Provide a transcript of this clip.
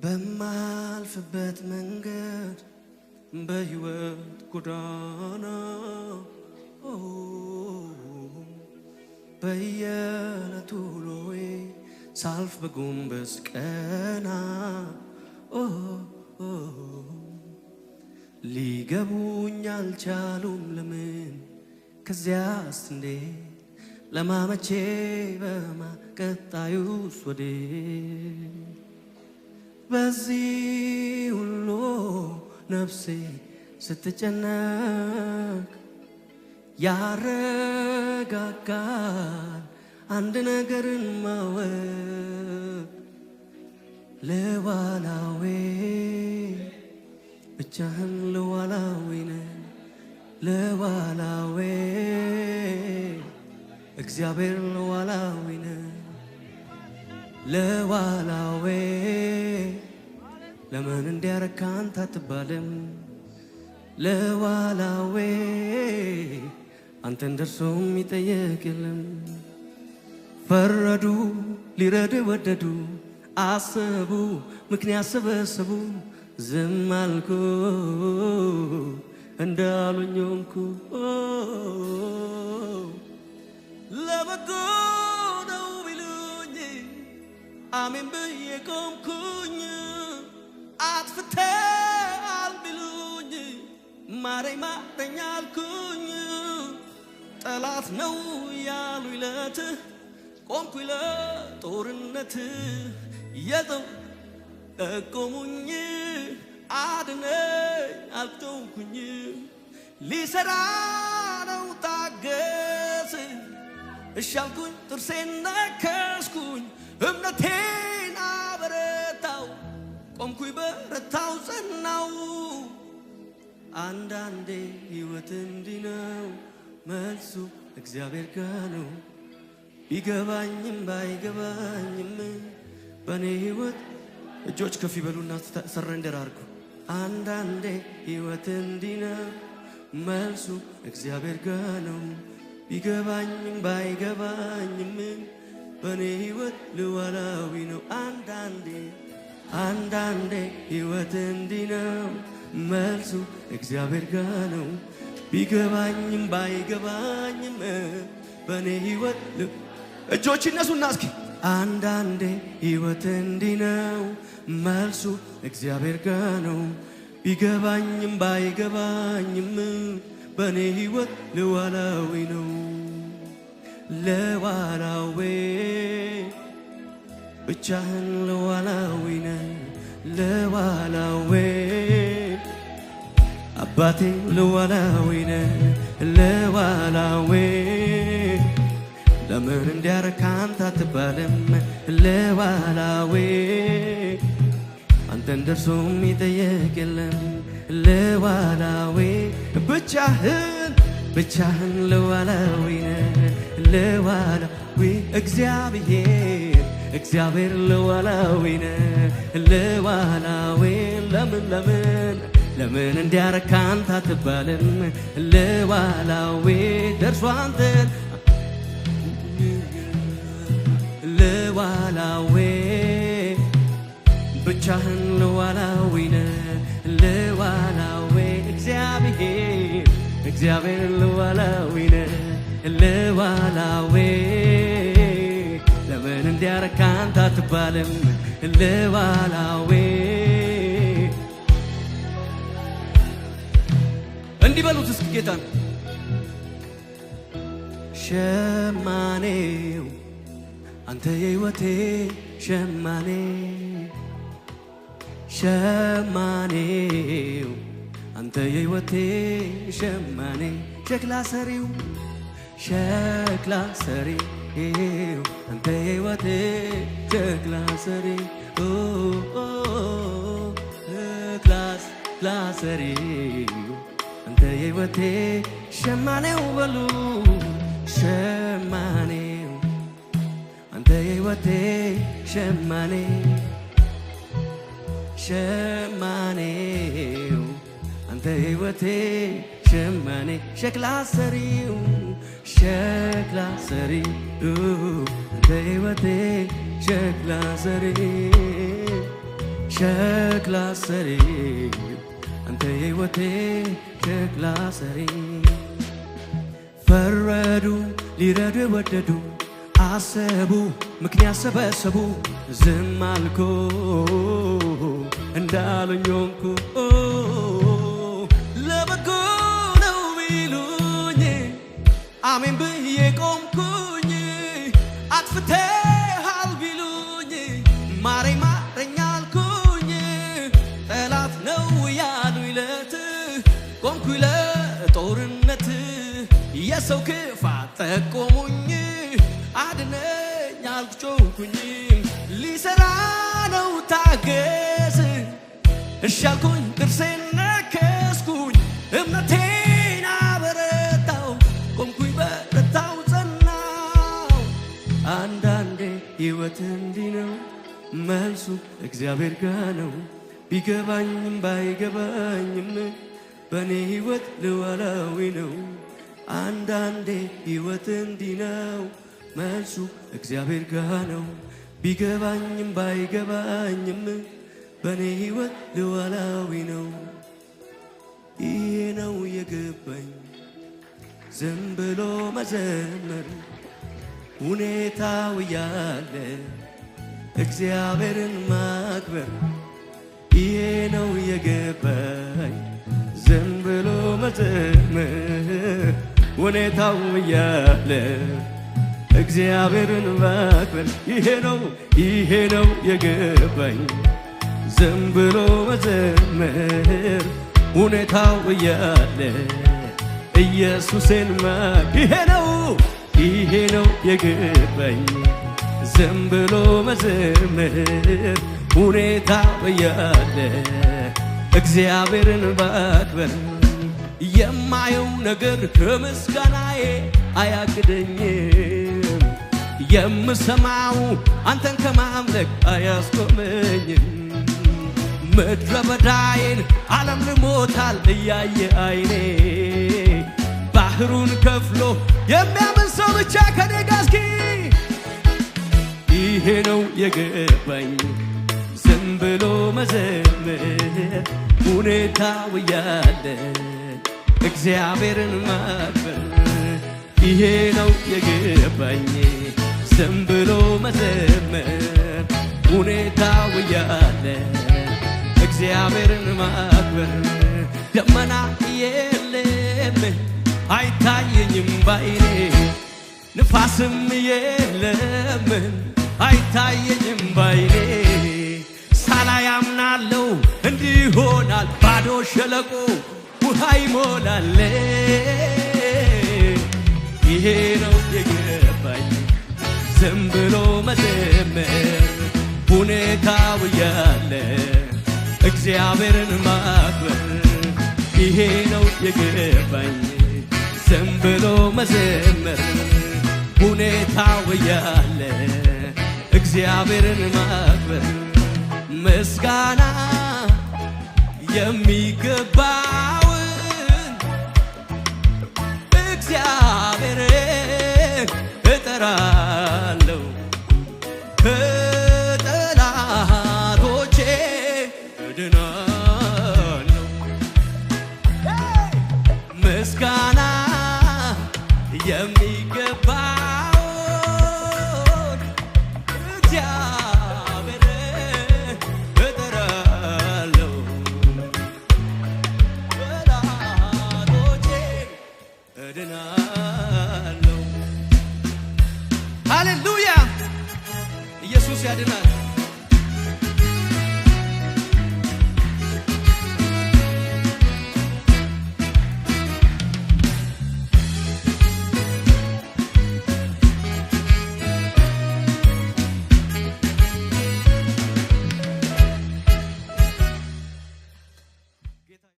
በማልፍበት መንገድ በሕይወት ጎዳና በየዕለቱ ውሎዬ ሳልፍ በጎንበስ ቀና ሊገቡኝ አልቻሉም ለምን ከዚያስ እንዴት ለማመቼ በማቀጣዩስ ወዴት በዚህ ሁሉ ነፍሴ ስትጨነቅ ያረጋጋል አንድ ነገርን ማወቅ ለዋላዌ ብቻህን ለዋላዌ ነህ ለዋላዌ እግዚአብሔር ለዋላዌ ነህ ለዋላዌ ለምን እንዲያረካ አንተ አትባልም ለዋላዌ አንተን ደርሶም ይጠየቅ የለም ፈረዱ ሊረዱ ወደዱ አሰቡ ምክንያት ሰበሰቡ ዝም አልኩ እንዳሉኝ ሆንኩ ለበጎ ነው ቢሉኝ አሜን ብዬ ቆምኩኝ አጥፍተሃል ቢሉኝ ማረኝ ማረኝ አልኩኝ ጠላት ነው ያሉኝ ለትህ ቆምኩኝ ለጦርነት የጠቆሙኝ አድነኝ አልተውኩኝ ሊሰራ ነው ታገስ እሻልኩኝ ጥርሴን ነከስኩኝ እምነቴን አበረታው ቆምኩኝ በረታው ጸናው አንዳንዴ ሕይወት እንዲህ ነው መልሱ እግዚአብሔር ጋር ነው ቢገባኝም ባይገባኝም በኔ ሕይወት እጆች ከፍ ይበሉና ሰረንደር አድርጉ አንዳንዴ ሕይወት እንዲህ ነው መልሱ እግዚአብሔር ጋር ነው ቢገባኝም ባይገባኝም በኔ ሕይወት ልዋላዊ ነው አንዳንዴ ሕይወት እንዲህ ነው መልሱ እግዚአብሔር ጋር ነው ቢገባኝም ባይገባኝም በኔ ሕይወት እጆች ይነሱና እስኪ አንዳንዴ ሕይወት እንዲህ ነው መልሱ እግዚአብሔር ጋር ነው ቢገባኝም ባይገባኝም በኔ ሕይወት ለዋላዊ ነው ለዋላዊ ብቻህን ለዋላዊ ነህ ለዋላዊ አባቴ ለዋላዊ ነህ ለዋላዊ ለምን እንዲያረካ አንተ አትባልም ለዋላዊ አንተን ደርሶም ይጠየቅ የለም ለዋላዊ ብቻህን ለዋላዊ ነህ ለዋላዊ እግዚአብሔር ለዋላዊ ነህ ለዋላዊ ለምን እንዲያረካ አንተ አትባልም ለዋላዊ ደርሶ አንተን ለዋላዊ ብቻህን ለዋላዊ ነህ ለዋላዊ እግዚአብሔር ለዋላዊ ነህ ለዋላዊ ለምን እንዲያረካ አንተ አትባልም ለዋላዊ እንዲህ በሉት እስኪ ጌታን ሸማኔው አንተ የሕይወቴ ሸማኔው አንተ የሕይወቴ ሸማኔ ሸክላ ሰሪው አንተ የሕይወቴ ሸክላ ሰሪ ሸክላ ሰሪው አንተ የሕይወቴ ሸማኔው በሉ ሸማኔው አንተ የሕይወቴ ሸማኔው አንተ የሕይወቴ ሸማኔ ሸክላ ሰሪው አንተ የሕይወቴ ሸክላ ሰሪ ሸክላ ሰሪ አንተ የሕይወቴ ሸክላ ሰሪ ፈረዱ ሊረዱ ወደዱ አሰቡ ምክንያት ሰበሰቡ ዝም አልኩ እንዳሉኝ ሆንኩ ለበጎ ነው ቢሉኝ አሜን ብዬ ቆምኩኝ አጥፍተሃል ቢሉኝ ማረኝ ማረኝ አልኩኝ ጠላት ነው ያሉኝ ለት ቆምኩኝ ለጦርነት የሰው ክፋት ጠቆሙኝ አድነኝ አልኩኝ ሊሰራ ነው ታገስ እሺ አልኩኝ ጥርሴን ነከስኩኝ እምነቴን አበረታው ቆምኩኝ በረታው ጸናው አንዳንዴ ሕይወት እንዲህ ነው መልሱ እግዚአብሔር ጋር ነው ቢገባኝም ባይገባኝም በኔ ሕይወት ሉዓላዊ ነው አንዳንዴ ሕይወት እንዲህ ነው መልሱ እግዚአብሔር ጋር ነው ቢገባኝም ባይገባኝም በኔ ሕይወት ሉዓላዊ ነው ይሄ ነው የገባኝ ዝም ብሎ መዘመር ሁኔታው ያለ እግዚአብሔርን ማክበር ይሄ ነው የገባኝ ዝም ብሎ መዘመር ሁኔታው ያለ እግዚአብሔርን ማክበር ይሄ ነው የገባኝ ዝም ብሎ መዘመር ሁኔታው ያለ ኢየሱስን ይሄ ነው የገባኝ ዝም ብሎ መዘመር ሁኔታው ያለ እግዚአብሔርን ማክበር የማየው ነገር ከምስጋናዬ አያግደኝም የምሰማው አንተን ከማምለክ አያስቆመኝም ምድረ በዳዬን ዓለም ልሞታል እያየ አይኔ ባህሩን ከፍሎ የሚያምን ሰው ብቻ ከኔ ጋር እስኪ ይሄ ነው የገባኝ ዝም ብሎ መዘመር ሁኔታው ያለ እግዚአብሔርን ማክበር ይሄ ነው የገባኝ ዝም ብሎ መዘመር ሁኔታው ያለ እግዚአብሔርን ማክበር ደመና የለም አይታየኝም ባይኔ ንፋስም የለም አይታየኝም ባይኔ ሳላይ አምናለሁ እንዲህ ይሆናል ባዶ ሸለቆ ውሃ ይሞላል ይሄ ነው የገባኝ ዝም ብሎ መዘመር ሁኔታው ያለ እግዚአብሔርን ማክበር ይሄ ነው የገባኝ ዝም ብሎ መዘመር ሁኔታው ያለ እግዚአብሔርን ማክበር ምስጋና የሚገባውን እግዚአብሔርን እጠራለሁ ከጠላቶቼ እድናለሁ ምስጋና የሚገባውን እግዚአብሔርን እጠራለሁ ከጠላቶቼ እድናለሁ ሃሌሉያ ኢየሱስ ያድናል